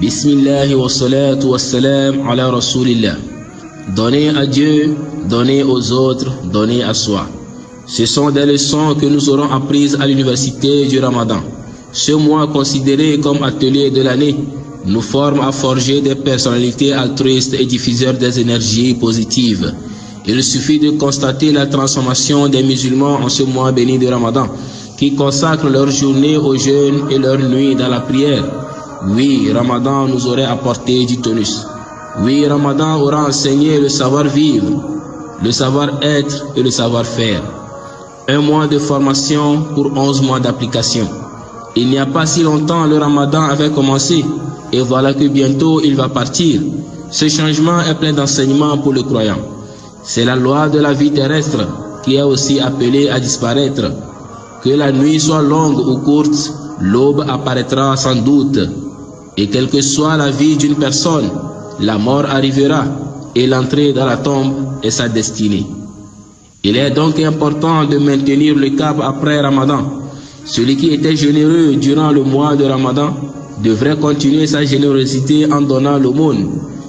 Bismillah wa salatu wa salam ala Rasulillah. Donner à Dieu, donner aux autres, donner à soi. Ce sont des leçons que nous aurons apprises à l'université du Ramadan. Ce mois considéré comme atelier de l'année nous forme à forger des personnalités altruistes et diffuseurs des énergies positives. Il suffit de constater la transformation des musulmans en ce mois béni de Ramadan, qui consacrent leur journée au jeûne et leur nuit dans la prière. Oui, Ramadan nous aurait apporté du tonus. Oui, Ramadan aura enseigné le savoir-vivre, le savoir-être et le savoir-faire. Un mois de formation pour 11 mois d'application. Il n'y a pas si longtemps, le Ramadan avait commencé et voilà que bientôt il va partir. Ce changement est plein d'enseignements pour le croyant. C'est la loi de la vie terrestre qui est aussi appelée à disparaître. Que la nuit soit longue ou courte, l'aube apparaîtra sans doute. Et quelle que soit la vie d'une personne, la mort arrivera et l'entrée dans la tombe est sa destinée. Il est donc important de maintenir le cap après Ramadan. Celui qui était généreux durant le mois de Ramadan devrait continuer sa générosité en donnant l'aumône.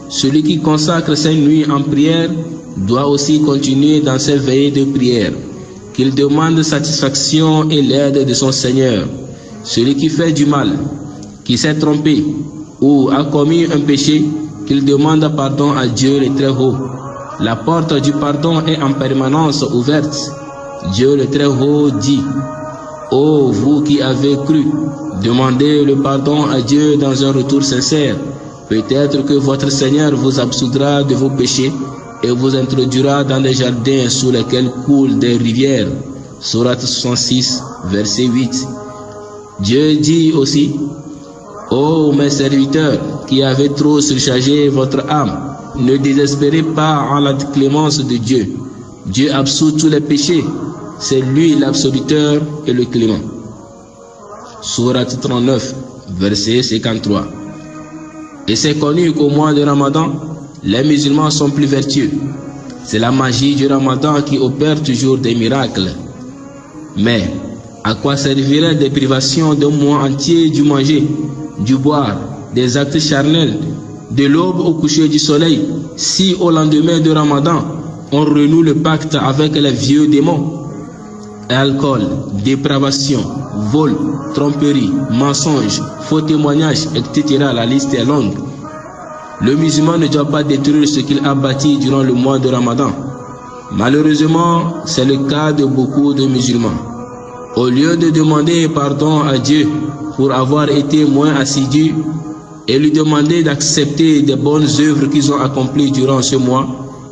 Celui qui consacre ses nuits en prière doit aussi continuer dans ses veillées de prière. Qu'il demande satisfaction et l'aide de son Seigneur. Celui qui fait du mal, qui s'est trompé ou a commis un péché, qu'il demande pardon à Dieu le Très-Haut. La porte du pardon est en permanence ouverte. Dieu le Très-Haut dit: ô vous qui avez cru, demandez le pardon à Dieu dans un retour sincère. Peut-être que votre Seigneur vous absoudra de vos péchés et vous introduira dans des jardins sous lesquels coulent des rivières. Sourate 66, verset 8. Dieu dit aussi: ô mes serviteurs qui avez trop surchargé votre âme, ne désespérez pas en la clémence de Dieu. Dieu absout tous les péchés. C'est lui l'absoluteur et le clément. Sourate 39, verset 53. Et c'est connu qu'au mois de Ramadan, les musulmans sont plus vertueux. C'est la magie du Ramadan qui opère toujours des miracles. Mais à quoi serviraient des privations d'un mois entier du manger, du boire, des actes charnels, de l'aube au coucher du soleil, si au lendemain de Ramadan, on renoue le pacte avec les vieux démons? Alcool, dépravation, vol, tromperie, mensonge, faux témoignages, etc. La liste est longue. Le musulman ne doit pas détruire ce qu'il a bâti durant le mois de Ramadan. Malheureusement, c'est le cas de beaucoup de musulmans. Au lieu de demander pardon à Dieu pour avoir été moins assidus et lui demander d'accepter des bonnes œuvres qu'ils ont accomplies durant ce mois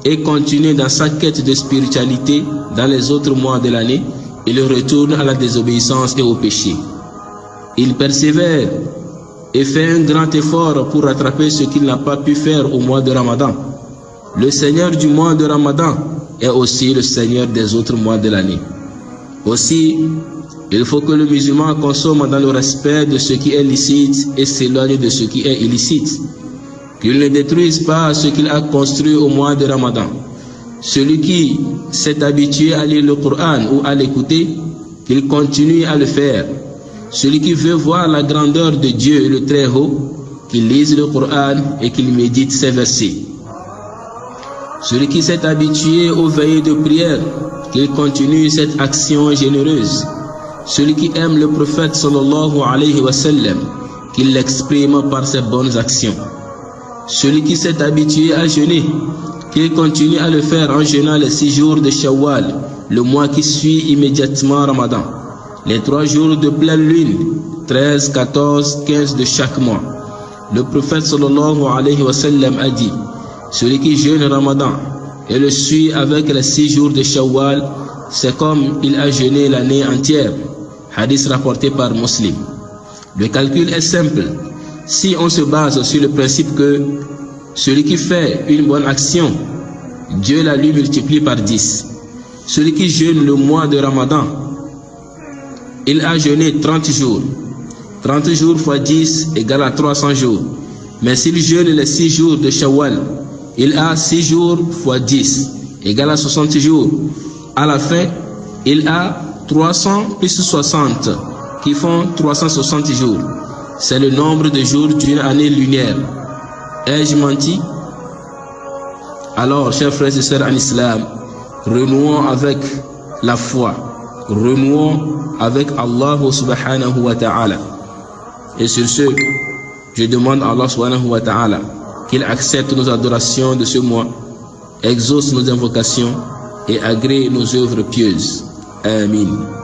et continuer dans sa quête de spiritualité dans les autres mois de l'année, il retourne à la désobéissance et au péché. Il persévère et fait un grand effort pour rattraper ce qu'il n'a pas pu faire au mois de Ramadan. Le Seigneur du mois de Ramadan est aussi le Seigneur des autres mois de l'année. Aussi, il faut que le musulman consomme dans le respect de ce qui est licite et s'éloigne de ce qui est illicite. Qu'il ne détruise pas ce qu'il a construit au mois de Ramadan. Celui qui s'est habitué à lire le Coran ou à l'écouter, qu'il continue à le faire. Celui qui veut voir la grandeur de Dieu le Très-Haut, qu'il lise le Coran et qu'il médite ses versets. Celui qui s'est habitué aux veillées de prière, qu'il continue cette action généreuse. Celui qui aime le prophète sallallahu alayhi wa sallam, qu'il l'exprime par ses bonnes actions. Celui qui s'est habitué à jeûner, qu'il continue à le faire en jeûnant les 6 jours de Shawwal, le mois qui suit immédiatement Ramadan. Les 3 jours de pleine lune, 13, 14, 15 de chaque mois. Le prophète sallallahu alayhi wa sallam a dit: celui qui jeûne Ramadan et le suit avec les 6 jours de Shawwal, c'est comme il a jeûné l'année entière. Hadith rapporté par Muslim. Le calcul est simple. Si on se base sur le principe que celui qui fait une bonne action, Dieu la lui multiplie par 10. Celui qui jeûne le mois de Ramadan, il a jeûné 30 jours. 30 jours fois 10 égale à 300 jours. Mais s'il jeûne les 6 jours de Shawwal, il a 6 jours fois 10 égale à 60 jours. À la fin, il a 300 plus 60 qui font 360 jours. c'est le nombre de jours d'une année lunaire. Ai-je menti? Alors, chers frères et sœurs en islam, renouons avec la foi, renouons avec Allah subhanahu wa ta'ala. Et sur ce, je demande à Allah subhanahu wa ta'ala qu'il accepte nos adorations de ce mois, exauce nos invocations et agrée nos œuvres pieuses. Amin.